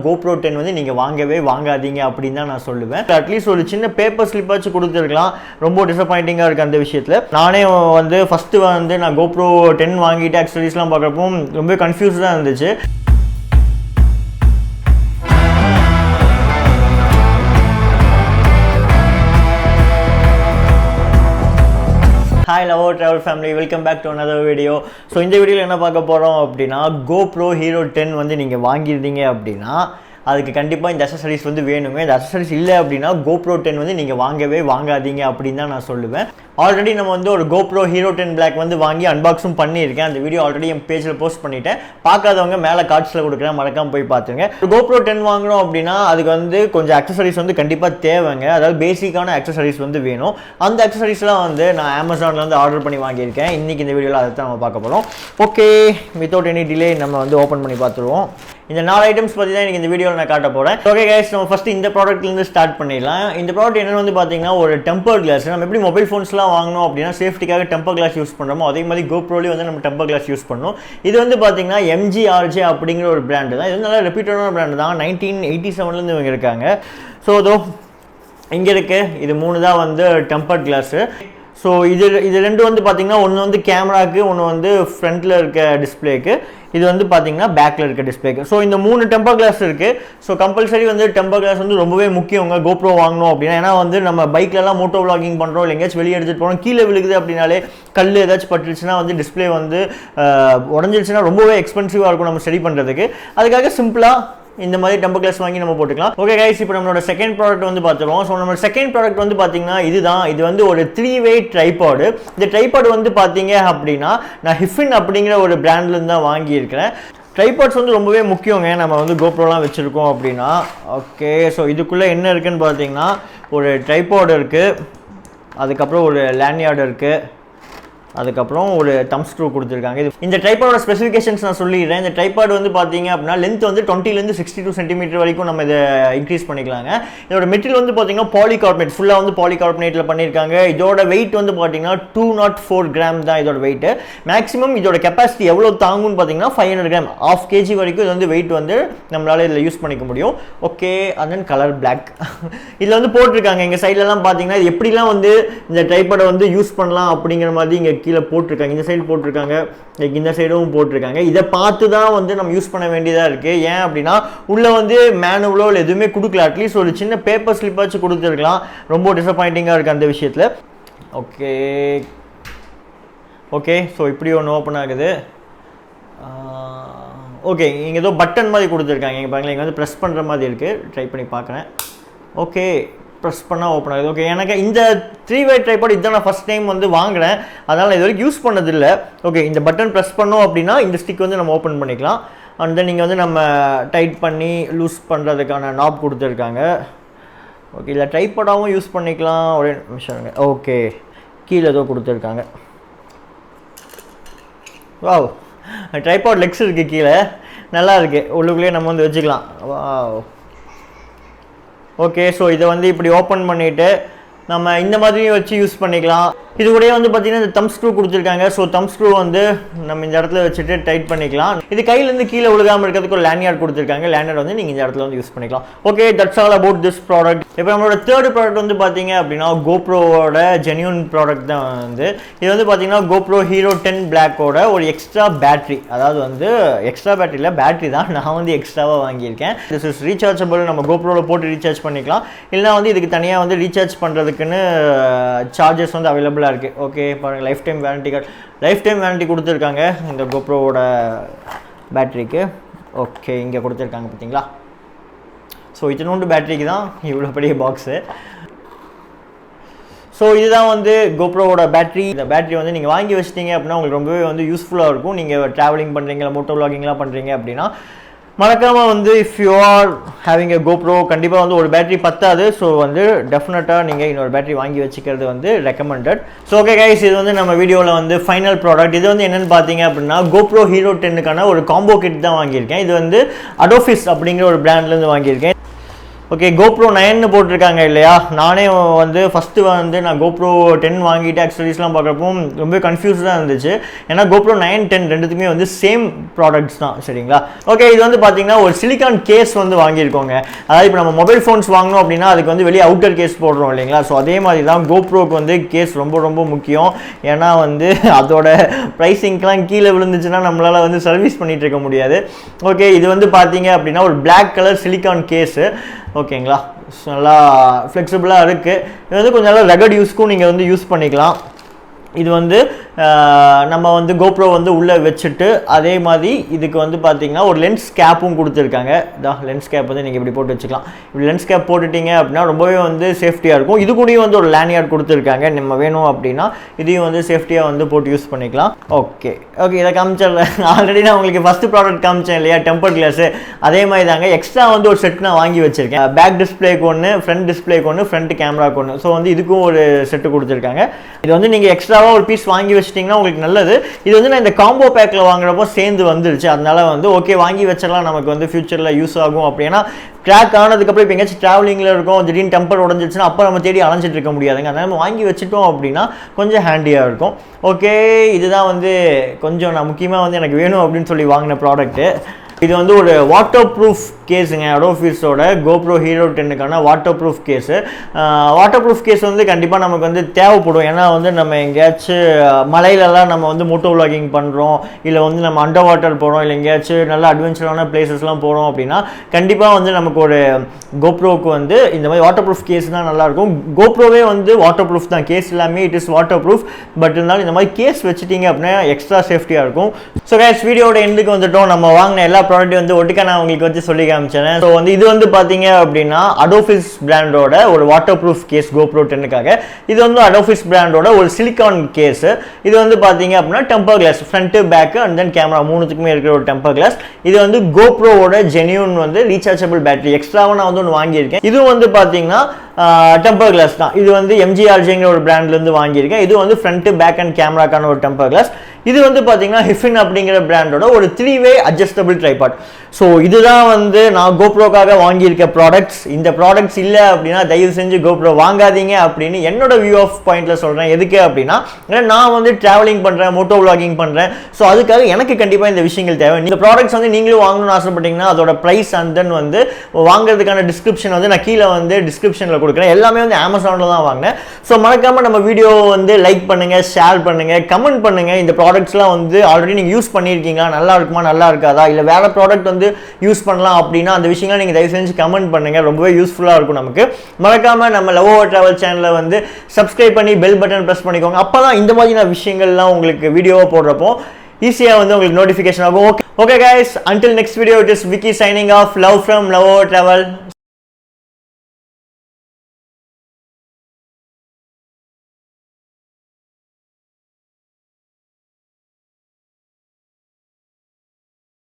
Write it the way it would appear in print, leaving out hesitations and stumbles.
GoPro 10 வந்து நீங்கள் வாங்காதீங்க அப்படின்னு தான் நான் சொல்லுவேன். அட்லீஸ்ட் ஒரு சின்ன பேப்பர் ஸ்லிப்பாச்சும் கொடுத்துருக்கலாம். ரொம்ப டிசப்பாயிண்டிங்காக இருக்குது அந்த விஷயத்தில். நானே வந்து ஃபஸ்ட்டு வந்து நான் GoPro 10 வாங்கிட்டு ஆக்சசரிஸ்லாம் பார்க்குறப்போ ரொம்ப கன்ஃபியூஸ்டாக இருந்துச்சு. Hi loveovertravel family, welcome back to another video. So இந்த வீடியோவில் என்ன பார்க்க போகிறோம் அப்படின்னா, GoPro Hero 10 வந்து நீங்கள் வாங்கியிருந்தீங்க அப்படின்னா அதுக்கு கண்டிப்பாக இந்த அக்சசரிஸ் வந்து வேணுங்க. இந்த அக்சசரிஸ் இல்லை அப்படின்னா GoPro 10 வந்து நீங்கள் வாங்காதீங்க அப்படின்னு தான் நான் சொல்லுவேன். ஆல்ரெடி நம்ம வந்து ஒரு GoPro Hero 10 Black வந்து வாங்கி அன்பாக்ஸும் பண்ணியிருக்கேன். அந்த வீடியோ ஆல்ரெடி என் பேஜில் போஸ்ட் பண்ணிட்டேன். பார்க்காதவங்க மேலே கார்ட்ஸில் கொடுக்குறேன், மறக்காமல் போய் பார்த்துங்க. GoPro 10 வாங்கணும் அப்படின்னா அதுக்கு வந்து கொஞ்சம் அக்சசரிஸ் வந்து கண்டிப்பாக தேவைங்க. அதாவது பேசிக்கான அக்சசரிஸ் வந்து வேணும். அந்த அக்சசரிஸ்லாம் வந்து நான் அமேசானில் வந்து ஆர்டர் பண்ணி வாங்கியிருக்கேன். இன்றைக்கி இந்த வீடியோவில் அதை தான் நம்ம பார்க்க போகிறோம். ஓகே, வித்தவுட் எனி டிலே நம்ம வந்து ஓப்பன் பண்ணி பார்த்துருவோம். இந்த 4 ஐட்டம்ஸ் பற்றி தான் எனக்கு இந்த வீடியோவில் நான் காட்ட போகிறேன். ஓகே கைஸ், நம்ம ஃபஸ்ட்டு இந்த ப்ராடக்ட்லேருந்து ஸ்டார்ட் பண்ணிடலாம். இந்த ப்ராடக்ட் என்னென்னு வந்து பார்த்தீங்கன்னா ஒரு டெம்பர் கிளாஸ். நம்ம எப்படி மொபைல் ஃபோன்ஸ்லாம் வாங்கணும் அப்படின்னா சேஃப்டிக்காக டெம்பர் கிளாஸ் யூஸ் பண்ணுறோமோ அதே மாதிரி GoProலேயும் வந்து நம்ம டெம்பர் கிளாஸ் யூஸ் பண்ணணும். இது வந்து பார்த்தீங்கன்னா MGRJ அப்படிங்கிற ஒரு பிராண்டு தான். இது வந்து நல்லா ரெப்யூட்டடான பிராண்டு தான். 1987லேருந்து இவங்க இருக்காங்க. ஸோ இதோ இங்கே இருக்குது, இது 3 தான் வந்து டெம்பர் கிளாஸு. ஸோ இது ரெண்டு வந்து பார்த்தீங்கன்னா ஒன்று வந்து கேமராவுக்கு, ஒன்று வந்து ஃப்ரண்ட்டில் இருக்க டிஸ்பிளேக்கு, இது வந்து பார்த்தீங்கன்னா பேக்கில் இருக்க டிஸ்பிளேக்கு. ஸோ இந்த 3 டெம்பர் கிளாஸ் இருக்குது. ஸோ கம்பல்சரி வந்து டெம்பர் கிளாஸ் வந்து ரொம்பவே முக்கியங்க GoPro வாங்கணும் அப்படின்னா. ஏன்னா வந்து நம்ம பைக்லலாம் மோட்டோ விளாகிங் பண்ணுறோம், இல்லை எங்கேயாச்சும் வெளியே எடுத்துகிட்டு போகிறோம், கீழே விழுகுது அப்படின்னாலே கல் ஏதாச்சும் பட்டுருச்சுன்னா வந்து டிஸ்பிளே வந்து உடஞ்சிருச்சுன்னா ரொம்பவே எக்ஸ்பென்சிவாக இருக்கும் நம்ம ஸ்டடி பண்ணுறதுக்கு. அதுக்காக சிம்பிளாக இந்த மாதிரி டெம்பர் கிளாஸ் வாங்கி நம்ம போட்டுக்கலாம். ஓகே கைஸ், இப்போ நம்மளோட செகண்ட் ப்ராடக்ட் வந்து பார்த்துருவோம். ஸோ நம்ம செகண்ட் ப்ராடக்ட் வந்து பார்த்தீங்கன்னா இது வந்து ஒரு 3-way ட்ரைபாடு. இந்த ட்ரைபாடு வந்து பார்த்தீங்க அப்படின்னா நான் ஹிஃபின் அப்படிங்கிற ஒரு பிராண்ட்லேருந்து தான் வாங்கியிருக்கிறேன். ட்ரைபாட்ஸ் வந்து ரொம்பவே முக்கியங்க நம்ம வந்து GoProலாம் வச்சுருக்கோம் அப்படின்னா. ஓகே, ஸோ இதுக்குள்ளே என்ன இருக்குதுன்னு பார்த்தீங்கன்னா ஒரு ட்ரைபாடு இருக்குது, அதுக்கப்புறம் ஒரு லேண்ட்யார்டு இருக்குது, அதுக்கப்புறம் ஒரு தம் ஸ்க்ரூ கொடுத்துருக்காங்க. இந்த ட்ரைபாடோட ஸ்பெசிஃபிகேஷன்ஸ் நான் சொல்லிடுறேன். இந்த ட்ரைபாட் வந்து பார்த்தீங்க அப்படின்னா லென்த் வந்து 20லேருந்து 62 சென்டிமீட்டர் வரைக்கும் நம்ம இதை இன்க்ரீஸ் பண்ணிக்கலாங்க. இதோட மெட்டீரியல் வந்து பார்த்தீங்கன்னா பாலிகார்பனேட், ஃபுல்லாக வந்து பாலிகார்பனேட்டில் பண்ணியிருக்காங்க. இதோட வெயிட் வந்து பார்த்தீங்கன்னா 204 கிராம் தான் இதோட வெயிட். மேக்ஸிமம் இதோட கெப்பாசிட்டி எவ்வளோ தாங்கும்னு பார்த்தீங்கன்னா 500 கிராம், 1/2 kg வரைக்கும் இது வந்து வெயிட் வந்து நம்மளால் இதில் யூஸ் பண்ணிக்க முடியும். Okay, and then colour black இதில் வந்து போட்டிருக்காங்க. எங்கள் சைட்லலாம் பார்த்தீங்கன்னா இது எப்படிலாம் வந்து இந்த ட்ரைபாடை வந்து யூஸ் பண்ணலாம் அப்படிங்கிற மாதிரி இங்கே கீழே போட்டிருக்காங்க. இந்த சைடு போட்டிருக்காங்க, இந்த சைடும் போட்டிருக்காங்க. இதை பார்த்து தான் வந்து நம்ம யூஸ் பண்ண வேண்டியதாக இருக்குது. ஏன் அப்படின்னா உள்ளே வந்து மேனுவலோ இல்லை எதுவுமே கொடுக்கல. அட்லீஸ்ட் ஒரு சின்ன பேப்பர் ஸ்லிப்பாச்சும் கொடுத்துருக்கலாம். ரொம்ப டிசப்பாயிண்டிங்காக இருக்குது அந்த விஷயத்தில். ஓகே, ஸோ இப்படி ஒன்று ஓப்பன் ஆகுது. ஓகே, இங்கே ஏதோ பட்டன் மாதிரி கொடுத்துருக்காங்க. இங்கே பாருங்களேன், இங்கே வந்து ப்ரெஸ் பண்ணுற மாதிரி இருக்குது. ட்ரை பண்ணி பார்க்குறேன். ஓகே, ப்ரெஸ் பண்ணால் ஓப்பன் ஆகுது. ஓகே, எனக்கு இந்த 3-way ட்ரைபாட் இதுதான் நான் ஃபஸ்ட் டைம் வந்து வாங்குறேன். அதனால் இது வரைக்கும் யூஸ் பண்ணதில்லை. ஓகே, இந்த பட்டன் ப்ரெஸ் பண்ணோம் அப்படின்னா இந்த ஸ்டிக் வந்து நம்ம ஓப்பன் பண்ணிக்கலாம். அண்ட் தென் நீங்கள் வந்து நம்ம டைட் பண்ணி லூஸ் பண்ணுறதுக்கான நாப் கொடுத்துருக்காங்க. ஓகே, இல்லை ட்ரைபாடாகவும் யூஸ் பண்ணிக்கலாம். ஒரே நிமிஷம். ஓகே, கீழே ஏதோ கொடுத்துருக்காங்க. வாவ், ட்ரைபாட் லெக்ஸ் இருக்குது கீழே, நல்லா இருக்குது. உள்ளுக்குள்ளேயே நம்ம வந்து வச்சுக்கலாம். வாவ். ஓகே, ஸோ இதை வந்து இப்படி ஓப்பன் பண்ணிவிட்டு நம்ம இந்த மாதிரியும் வச்சு யூஸ் பண்ணிக்கலாம். இது கூட வந்து பார்த்தீங்கன்னா இந்த தம் ஸ்க்ரூ கொடுத்துருக்காங்க. ஸோ தம் ஸ்க்ரூ வந்து நம்ம இந்த இடத்துல வச்சுட்டு டைட் பண்ணிக்கலாம். இது கையிலேருந்து கீழே விழுகாமல் இருக்கிறதுக்கு ஒரு லேண்ட்யார்ட் கொடுத்துருக்காங்க. லேண்ட்யார்ட் வந்து நீங்கள் இந்த இடத்துல வந்து யூஸ் பண்ணிக்கலாம். Okay, that's all about this product. இப்போ நம்மளோட தேர்ட் ப்ராடக்ட் வந்து பார்த்தீங்க அப்படின்னா GoProவோட ஜென்யூன் ப்ராடக்ட் தான் வந்து இது வந்து பார்த்தீங்கன்னா GoPro Hero 10 Blackோட ஒரு எக்ஸ்ட்ரா பேட்ரி. அதாவது வந்து எக்ஸ்ட்ரா பேட்டரியில் பேட்ரி தான் நான் வந்து எக்ஸ்ட்ராவாக வாங்கியிருக்கேன். This is rechargeable. நம்ம GoProவில் போட்டு ரீசார்ஜ் பண்ணிக்கலாம். இல்லைனா வந்து இதுக்கு தனியாக வந்து ரீசார்ஜ் பண்ணுறதுக்குன்னு சார்ஜஸ் வந்து அவைலபிளாக இருக்குது. ஓகே, பாருங்கள், லைஃப் டைம் வாரண்டி கொடுத்துருக்காங்க இந்த GoProவோட பேட்டரிக்கு. ஓகே, இங்கே கொடுத்துருக்காங்க பார்த்தீங்களா. ஸோ இத்தனோண்டு பேட்டரிக்கு தான் இவ்வளோ பெரிய பாக்ஸு. ஸோ இதுதான் வந்து GoProவோட பேட்டரி. இந்த பேட்டரி வந்து நீங்கள் வாங்கி வச்சிட்டிங்க அப்படின்னா உங்களுக்கு ரொம்பவே வந்து யூஸ்ஃபுல்லாக இருக்கும். நீங்கள் ட்ராவலிங் பண்ணுறீங்க, மோட்டோ விளாகிங்லாம் பண்ணுறீங்க அப்படின்னா மறக்காமல் வந்து if you are having a GoPro கண்டிப்பாக வந்து ஒரு பேட்டரி பத்தாது. ஸோ வந்து டெஃபினட்டாக நீங்கள் இன்னொரு பேட்டரி வாங்கி வச்சுக்கிறது வந்து ரெக்கமெண்டட். ஸோ ஓகே கைஸ், இது வந்து நம்ம வீடியோவில் வந்து ஃபைனல் ப்ராடக்ட். இது வந்து என்னென்னு பார்த்தீங்க அப்படின்னா GoPro Hero 10க்கான ஒரு காம்போ கிட் தான் வாங்கியிருக்கேன். இது வந்து அடோஃபிஸ் அப்படிங்கிற ஒரு பிராண்ட்லேருந்து வாங்கியிருக்கேன். ஓகே GoPro 9 போட்டிருக்காங்க இல்லையா, நானே வந்து ஃபஸ்ட்டு வந்து நான் GoPro 10 வாங்கிட்டு ஆக்சசரிஸ்லாம் பார்க்குறப்போ ரொம்ப கன்ஃபியூஸ்டாக இருந்துச்சு. ஏன்னா GoPro 9, 10 ரெண்டுத்துக்குமே வந்து சேம் ப்ராடக்ட்ஸ் தான் சரிங்களா. ஓகே இது வந்து பார்த்தீங்கன்னா ஒரு சிலிக்கான் கேஸ் வந்து வாங்கியிருக்கோங்க. அதாவது இப்போ நம்ம மொபைல் ஃபோன்ஸ் வாங்கினோம் அப்படின்னா அதுக்கு வந்து வெளியே அவுட்டர் கேஸ் போடுறோம் இல்லைங்களா. ஸோ அதே மாதிரி தான் GoProக்கு வந்து கேஸ் ரொம்ப ரொம்ப முக்கியம். ஏன்னா வந்து அதோட ப்ரைஸிங்க்கெலாம் கீழே விழுந்துச்சுன்னா நம்மளால் வந்து சர்வீஸ் பண்ணிகிட்டு இருக்க முடியாது. ஓகே இது வந்து பார்த்தீங்க அப்படின்னா ஒரு பிளாக் கலர் சிலிக்கான் கேஸு ஓகேங்களா. நல்லா ஃப்ளெக்சிபிளாக இருக்குது. இது வந்து கொஞ்சம் நல்லா ரகட் யூஸ்க்கும் நீங்கள் வந்து யூஸ் பண்ணிக்கலாம். இது வந்து நம்ம வந்து GoPro வந்து உள்ளே வச்சுட்டு அதே மாதிரி இதுக்கு வந்து பார்த்தீங்கன்னா ஒரு லென்ஸ் கேப்பும் கொடுத்துருக்காங்க. இதான் லென்ஸ் கேப் வந்து நீங்கள் இப்படி போட்டு வச்சுக்கலாம். இப்படி லென்ஸ் கேப் போட்டுட்டிங்க அப்படின்னா ரொம்பவே வந்து சேஃப்டியாக இருக்கும். இது கூடயும் வந்து ஒரு லேனியார்ட் கொடுத்துருக்காங்க. நம்ம வேணும் அப்படின்னா இதையும் வந்து சேஃப்டியாக வந்து போட்டு யூஸ் பண்ணிக்கலாம். ஓகே இதை காமிச்சிடல. ஆல்ரெடி நான் உங்களுக்கு ஃபஸ்ட்டு ப்ராடக்ட் காமிச்சேன் இல்லையா, டெம்பர் கிளாஸு. அதே மாதிரி தாங்க எக்ஸ்ட்ரா வந்து ஒரு செட் நான் வாங்கி வச்சுருக்கேன். பேக் டிஸ்பிளேக்கு ஒன்று, ஃப்ரண்ட் டிஸ்பிளேக்கு ஒன்று, ஃப்ரண்ட் கேமராக்கு ஒன்று. ஸோ வந்து இதுக்கும் ஒரு செட்டு கொடுத்துருக்காங்க. இது வந்து நீங்கள் எக்ஸ்ட்ரா ஒரு பீஸ் வாங்கி வச்சிட்டிங்கன்னா உங்களுக்கு நல்லது. இது வந்து நான் இந்த காம்போ பேக்கில் வாங்குறப்போ சேர்ந்து வந்துருச்சு. அதனால வந்து ஓகே வாங்கி வச்சிடலாம், நமக்கு வந்து ஃபியூச்சரில் யூஸ் ஆகும். அப்படின்னா கிராக் ஆனதுக்கப்புறம் இப்போ எங்கேயாச்சும் ட்ராவலிங்கில் இருக்கும், திடீர்னு டெம்பர் உடஞ்சிருச்சுன்னா அப்போ நம்ம தேடி அலைஞ்சிட்டு இருக்க முடியாதுங்க. அதனால் நம்ம வாங்கி வச்சுட்டோம் அப்படின்னா கொஞ்சம் ஹேண்டியாக இருக்கும். ஓகே இதுதான் வந்து கொஞ்சம் நான் முக்கியமாக வந்து எனக்கு வேணும் அப்படின்னு சொல்லி வாங்கின ப்ராடக்ட்டு. இது வந்து ஒரு வாட்டர் ப்ரூஃப் கேஸுங்க. அடோஃபிஸோட GoPro Hero 10க்கான waterproof case. Waterproof case வந்து கண்டிப்பாக நமக்கு வந்து தேவைப்படும். ஏன்னா வந்து நம்ம எங்கேயாச்சும் மலையிலலாம் நம்ம வந்து மோட்டோ விளாகிங் பண்ணுறோம், இல்லை வந்து நம்ம அண்டர் வாட்டர் போகிறோம், இல்லை எங்கேயாச்சும் நல்லா அட்வென்ச்சரான பிளேசஸ்லாம் போகிறோம் அப்படின்னா கண்டிப்பாக வந்து நமக்கு ஒரு GoProக்கு வந்து இந்த மாதிரி வாட்டர் ப்ரூஃப் கேஸ் தான் நல்லாயிருக்கும். GoProவே வந்து வாட்டர் ப்ரூஃப் தான், கேஸ் எல்லாமே it is water proof. But இருந்தாலும் இந்த மாதிரி கேஸ் வச்சுட்டிங்க அப்படின்னா எக்ஸ்ட்ரா சேஃப்டியாக இருக்கும். ஸோ கைஸ் வீடியோட எண்டுக்கு வந்துட்டோம். நம்ம வாங்கின எல்லா ப்ராடக்ட் வந்து ஒட்டுக்கா நான் உங்களுக்கு வச்சு சொல்லி காமிச்சேன். ஸோ வந்து இது வந்து பார்த்தீங்க அப்படின்னா அடோஃபிஸ் பிராண்டோட ஒரு வாட்டர் ப்ரூஃப் கேஸ் GoPro 10க்காக. இது வந்து அடோஃபிஸ் பிராண்டோட ஒரு சிலிக்கான் கேஸு. இது வந்து பார்த்தீங்க அப்படின்னா temper glass, front back and then camera மூணுத்துக்குமே இருக்கிற ஒரு டெம்பர் கிளாஸ். இது வந்து GoProவோட ஜென்யூன் வந்து ரீசார்ஜபிள் பேட்டரி எக்ஸ்ட்ராவாக நான் வந்து ஒன்று வாங்கியிருக்கேன். இது வந்து பார்த்தீங்கன்னா டெம்பர் கிளாஸ் தான். இது வந்து MGRJங்கிற ஒரு பிராண்ட்லேருந்து வாங்கியிருக்கேன். இது வந்து ஃப்ரண்ட் பேக் அண்ட் கேமராக்கான ஒரு டெம்பர் கிளாஸ். இது வந்து பார்த்தீங்கன்னா ஹிஃபின் அப்படிங்கிற பிராண்டோட ஒரு 3-way அட்ஜஸ்டபிள் ட்ரைபாட். ஸோ இதுதான் வந்து நான் GoProக்காக வாங்கியிருக்க ப்ராடக்ட்ஸ். இந்த ப்ராடக்ட்ஸ் இல்லை அப்படின்னா தயவு செஞ்சு GoPro வாங்காதீங்க அப்படின்னு என்னோட வியூ ஆஃப் பாயிண்ட்டில் சொல்கிறேன். எதுக்கு அப்படின்னா ஏன்னா நான் வந்து ட்ராவலிங் பண்ணுறேன், மோட்டோ விளாகிங் பண்ணுறேன். ஸோ அதுக்காக எனக்கு கண்டிப்பாக இந்த விஷயங்கள் தேவை. இந்த ப்ராடக்ட்ஸ் வந்து நீங்களும் வாங்கணும்னு ஆசைப்பட்டீங்கன்னா அதோட ப்ரைஸ் அண்ட் தென் வந்து வாங்குறதுக்கான டிஸ்கிரிப்ஷன் வந்து நான் கீழே வந்து டிஸ்கிரிப்ஷனில் கொடுக்குறேன். எல்லாமே வந்து Amazonல தான் வாங்கினேன். ஸோ மறக்காமல் நம்ம வீடியோ வந்து லைக் பண்ணுங்கள், ஷேர் பண்ணுங்கள், கமெண்ட் பண்ணுங்கள். இந்த ப்ராடக்ட்ஸ்லாம் வந்து ஆல்ரெடி நீங்கள் யூஸ் பண்ணியிருக்கீங்களா, நல்லா இருக்குமா நல்லா இருக்காதா, இல்லை வேறு ப்ராடக்ட் வந்து யூஸ் பண்ணலாம் அப்படின்னா அந்த விஷயங்களை நீங்கள் தயவு செஞ்சு கமெண்ட் பண்ணுங்கள். ரொம்பவே யூஸ்ஃபுல்லாக இருக்கும் நமக்கு. மறக்காமல் நம்ம லவ் ஓவர் ட்ராவல் சேனலை வந்து சப்ஸ்கிரைப் பண்ணி பெல் பட்டன் ப்ரெஸ் பண்ணிக்கோங்க. அப்போ தான் இந்த மாதிரியான விஷயங்கள்லாம் உங்களுக்கு வீடியோவாக போடுறப்போ ஈஸியாக வந்து உங்களுக்கு நோட்டிஃபிகேஷன் ஆகும். Okay guys, until next video, it is Vicky signing off. Love from Love Over Travel.